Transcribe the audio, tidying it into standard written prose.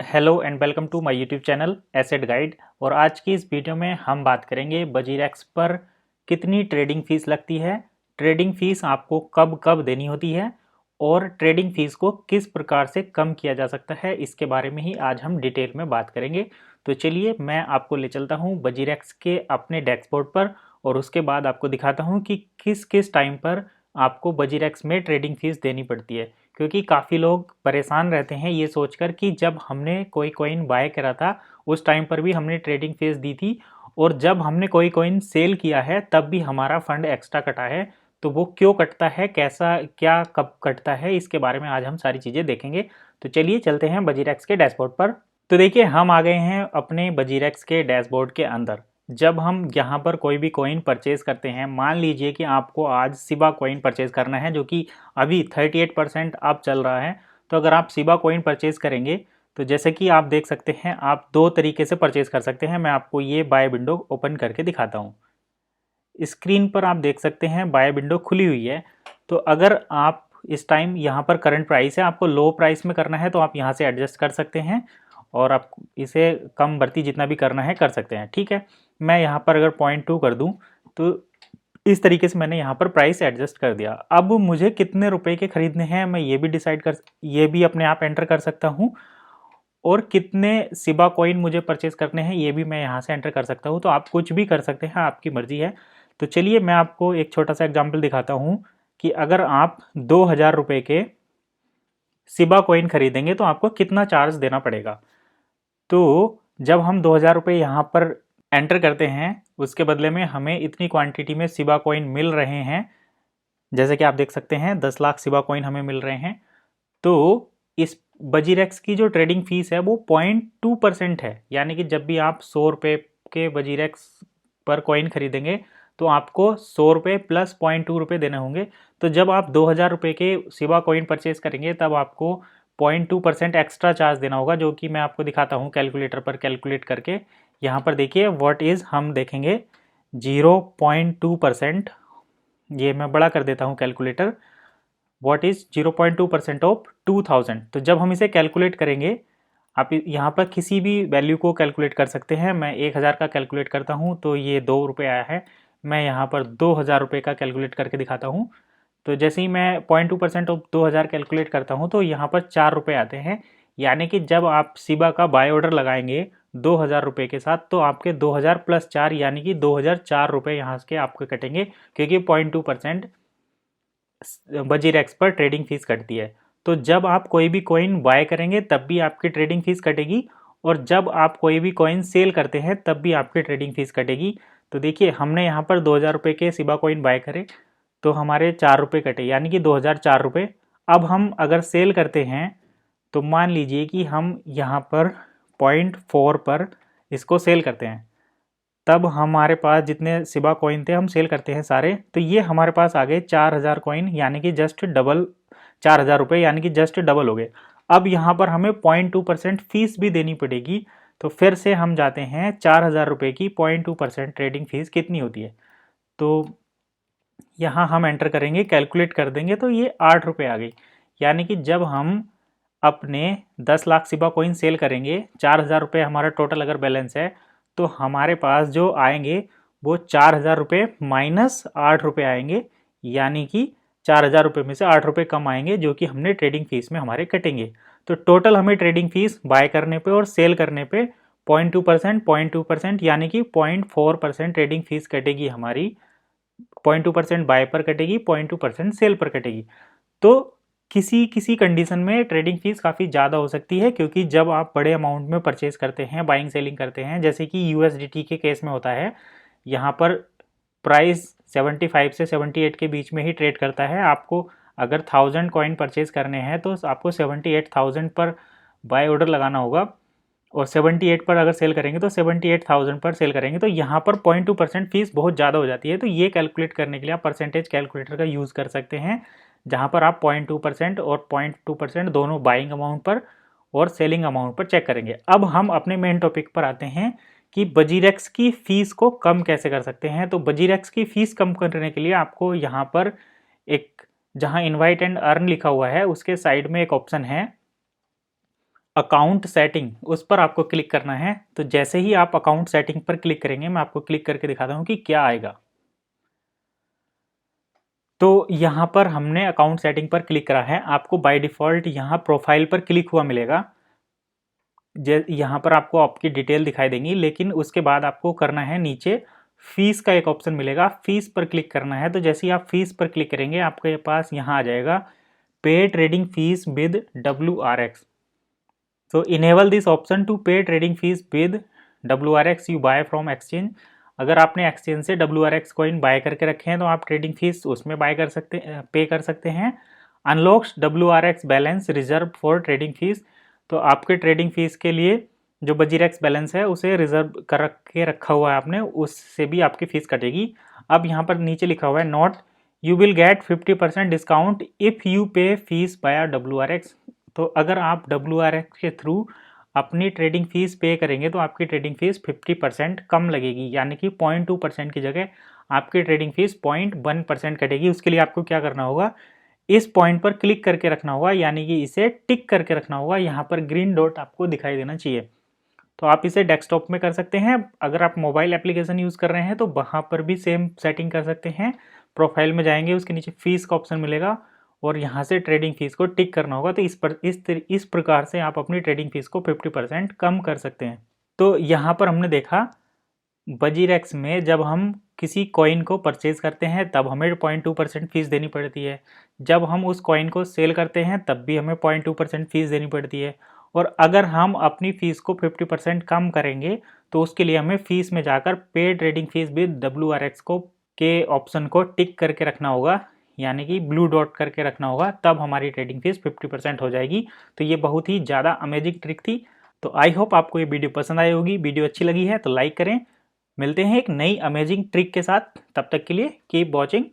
Hello and welcome to my YouTube channel asset guide. और आज की इस वीडियो में हम बात करेंगे बजीरेक्स पर कितनी ट्रेडिंग फीस लगती है, ट्रेडिंग फीस आपको कब कब देनी होती है और ट्रेडिंग फीस को किस प्रकार से कम किया जा सकता है, इसके बारे में ही आज हम डिटेल में बात करेंगे। तो चलिए मैं आपको ले चलता हूँ बजीरेक्स के अपने डैशबोर्ड पर और उसके बाद आपको दिखाता हूँ कि किस किस टाइम पर आपको बजीरेक्स में ट्रेडिंग फीस देनी पड़ती है। क्योंकि काफ़ी लोग परेशान रहते हैं ये सोचकर कि जब हमने कोई कॉइन बाय करा था उस टाइम पर भी हमने ट्रेडिंग फीस दी थी और जब हमने कोई कॉइन सेल किया है तब भी हमारा फंड एक्स्ट्रा कटा है। तो वो क्यों कटता है, कैसा क्या कब कटता है, इसके बारे में आज हम सारी चीज़ें देखेंगे। तो चलिए चलते हैं बजीरेक्स के डैशबोर्ड पर। तो देखिए हम आ गए हैं अपने बजीरेक्स के डैशबोर्ड के अंदर। जब हम यहाँ पर कोई भी कॉइन परचेज करते हैं, मान लीजिए कि आपको आज सिबा कॉइन परचेज करना है जो कि अभी 38% अब चल रहा है। तो अगर आप सिबा कॉइन परचेज करेंगे तो जैसे कि आप देख सकते हैं आप दो तरीके से परचेज कर सकते हैं। मैं आपको ये बाय विंडो ओपन करके दिखाता हूँ। स्क्रीन पर आप देख सकते हैं बाय विंडो खुली हुई है। तो अगर आप इस टाइम यहाँ पर करंट प्राइस है, आपको लो प्राइस में करना है तो आप यहाँ से एडजस्ट कर सकते हैं और आप इसे कम बढ़ती जितना भी करना है कर सकते हैं। ठीक है, मैं यहाँ पर अगर 0.2 कर दूँ तो इस तरीके से मैंने यहाँ पर प्राइस एडजस्ट कर दिया। अब मुझे कितने रुपए के खरीदने हैं मैं ये भी अपने आप एंटर कर सकता हूँ और कितने सिबा कॉइन मुझे परचेज करने हैं ये भी मैं यहाँ से एंटर कर सकता हूँ। तो आप कुछ भी कर सकते हैं, आपकी मर्जी है। तो चलिए मैं आपको एक छोटा सा एग्जाम्पल दिखाता हूँ कि अगर आप 2000 रुपये के सिबा कॉइन खरीदेंगे तो आपको कितना चार्ज देना पड़ेगा। तो जब हम 2000 रुपये यहाँ पर एंटर करते हैं उसके बदले में हमें इतनी क्वांटिटी में सिबा कॉइन मिल रहे हैं, जैसे कि आप देख सकते हैं 10 लाख सिबा कॉइन हमें मिल रहे हैं। तो इस बजीरेक्स की जो ट्रेडिंग फीस है वो 0.2% है, यानी कि जब भी आप 100 रुपये के बजीरेक्स पर कॉइन खरीदेंगे तो आपको 100 रुपये प्लस 0.2 रुपये देने होंगे। तो जब आप 2000 रुपये के सिबा कॉइन परचेज करेंगे तब आपको 0.2% एक्स्ट्रा चार्ज देना होगा, जो कि मैं आपको दिखाता हूँ कैलकुलेटर पर कैलकुलेट करके। यहाँ पर देखिए व्हाट इज़, हम देखेंगे 0.2%। ये मैं बड़ा कर देता हूँ कैलकुलेटर। What is 0.2% of 2000। तो जब हम इसे कैलकुलेट करेंगे, आप यहाँ पर किसी भी वैल्यू को कैलकुलेट कर सकते हैं। मैं 1000 का कैलकुलेट करता हूँ तो ये 2 रुपये आया है। मैं यहाँ पर 2000 रुपये का कैलकुलेट करके दिखाता हूँ। तो जैसे ही मैं 0.2% ऑफ 2000 कैलकुलेट करता हूँ तो यहाँ पर 4 रुपये आते हैं। यानी कि जब आप सिबा का बाय ऑर्डर लगाएंगे 2000 रुपये के साथ तो आपके 2000 प्लस 4 यानी कि 2004 रुपये यहाँ के आपके कटेंगे, क्योंकि 0.2% बजीरेक्स पर ट्रेडिंग फीस कटती है। तो जब आप कोई भी कॉइन बाय करेंगे तब भी आपकी ट्रेडिंग फीस कटेगी और जब आप कोई भी कॉइन सेल करते हैं तब भी आपकी ट्रेडिंग फीस कटेगी। तो देखिए हमने यहाँ पर 2000 रुपये के सिबा कॉइन बाय करे तो हमारे 4 रुपये कटे, यानी कि 2004 रुपये। अब हम अगर सेल करते हैं तो मान लीजिए कि हम यहाँ पर 0.4 पर इसको सेल करते हैं, तब हमारे पास जितने सिबा कॉइन थे हम सेल करते हैं सारे, तो ये हमारे पास आ गए 4000 कॉइन, यानी कि जस्ट डबल 4000 रुपये, यानी कि जस्ट डबल हो गए। अब यहाँ पर हमें 0.2% फीस भी देनी पड़ेगी। तो फिर से हम जाते हैं 4000 रुपये की 0.2% ट्रेडिंग फीस कितनी होती है। तो यहाँ हम एंटर करेंगे, कैलकुलेट कर देंगे तो ये 8 रुपये आ गई। यानी कि जब हम अपने 10 लाख सिबा कॉइन सेल करेंगे, 4000 रुपये हमारा टोटल अगर बैलेंस है तो हमारे पास जो आएंगे वो 4000 रुपये माइनस 8 रुपये आएंगे, यानी कि 4000 रुपये में से 8 रुपये कम आएंगे जो कि हमने ट्रेडिंग फीस में हमारे कटेंगे। तो टोटल हमें ट्रेडिंग फीस बाय करने पे और सेल करने पे 0.2% यानी कि 0.4% ट्रेडिंग फीस कटेगी हमारी। 0.2% बाय पर कटेगी, 0.2% सेल पर कटेगी। तो किसी किसी कंडीशन में ट्रेडिंग फीस काफ़ी ज़्यादा हो सकती है, क्योंकि जब आप बड़े अमाउंट में परचेज करते हैं, बाइंग सेलिंग करते हैं, जैसे कि यूएसडीटी के केस में होता है, यहाँ पर प्राइस 75 से 78 के बीच में ही ट्रेड करता है। आपको अगर 1000 कॉइन परचेज करने हैं तो आपको 78,000 पर बाय ऑर्डर लगाना होगा और 78 पर अगर सेल करेंगे तो 78,000 पर सेल करेंगे। तो यहाँ पर 0.2% फीस बहुत ज़्यादा हो जाती है। तो ये कैलकुलेट करने के लिए आप परसेंटेज कैलकुलेटर का यूज़ कर सकते हैं, जहाँ पर आप 0.2% और 0.2% दोनों बाइंग अमाउंट पर और सेलिंग अमाउंट पर चेक करेंगे। अब हम अपने मेन टॉपिक पर आते हैं कि बजीरेक्स की फ़ीस को कम कैसे कर सकते हैं। तो बजीरेक्स की फ़ीस कम करने के लिए आपको यहाँ पर एक, जहाँ इन्वाइट एंड अर्न लिखा हुआ है उसके साइड में एक ऑप्शन है अकाउंट सेटिंग, उस पर आपको क्लिक करना है। तो जैसे ही आप अकाउंट सेटिंग पर क्लिक करेंगे, मैं आपको क्लिक करके दिखाता हूं कि क्या आएगा। तो यहाँ पर हमने अकाउंट सेटिंग पर क्लिक करा है, आपको बाय डिफ़ॉल्ट यहाँ प्रोफाइल पर क्लिक हुआ मिलेगा। यहाँ पर आपको आपकी डिटेल दिखाई देंगी, लेकिन उसके बाद आपको करना है नीचे फीस का एक ऑप्शन मिलेगा, फीस पर क्लिक करना है। तो जैसे ही आप फीस पर क्लिक करेंगे, आपके पास यहाँ आ जाएगा पे trading fees with WRX। So enable this option to pay trading fees with WRX you buy from exchange। अगर आपने एक्सचेंज से WRX कॉइन बाय करके रखे हैं तो आप ट्रेडिंग फीस उसमें बाय कर सकते पे कर सकते हैं। Unlocks WRX balance reserve for trading fees. तो आपके ट्रेडिंग फीस के लिए जो बजीरेक्स बैलेंस है उसे रिजर्व कर के रखा हुआ है आपने, उससे भी आपकी फीस कटेगी। अब यहाँ पर नीचे लिखा हुआ है note you will get 50% discount if you पे फीस बाय WRX। तो अगर आप WRX के थ्रू अपनी ट्रेडिंग फीस पे करेंगे तो आपकी ट्रेडिंग फीस 50% कम लगेगी, यानी कि 0.2% की जगह आपकी ट्रेडिंग फीस 0.1% कटेगी। उसके लिए आपको क्या करना होगा, इस पॉइंट पर क्लिक करके रखना होगा, यानी कि इसे टिक करके रखना होगा। यहाँ पर ग्रीन डॉट आपको दिखाई देना चाहिए। तो आप इसे डेस्कटॉप में कर सकते हैं, अगर आप मोबाइल एप्लीकेशन यूज़ कर रहे हैं तो वहाँ पर भी सेम सेटिंग कर सकते हैं। प्रोफाइल में जाएंगे, उसके नीचे फीस का ऑप्शन मिलेगा और यहाँ से ट्रेडिंग फीस को टिक करना होगा। तो इस प्रकार से आप अपनी ट्रेडिंग फीस को 50% कम कर सकते हैं। तो यहाँ पर हमने देखा बजीरेक्स में जब हम किसी कॉइन को परचेज करते हैं तब हमें 0.2% फीस देनी पड़ती है, जब हम उस कॉइन को सेल करते हैं तब भी हमें 0.2% फीस देनी पड़ती है। और अगर हम अपनी फीस को 50% कम करेंगे तो उसके लिए हमें फीस में जाकर पे ट्रेडिंग फीस विद WRX को के ऑप्शन को टिक करके रखना होगा, यानी कि ब्लू डॉट करके रखना होगा, तब हमारी ट्रेडिंग फीस 50% हो जाएगी। तो ये बहुत ही ज़्यादा अमेजिंग ट्रिक थी। तो आई होप आपको ये वीडियो पसंद आई होगी। वीडियो अच्छी लगी है तो लाइक करें। मिलते हैं एक नई अमेजिंग ट्रिक के साथ, तब तक के लिए कीप वॉचिंग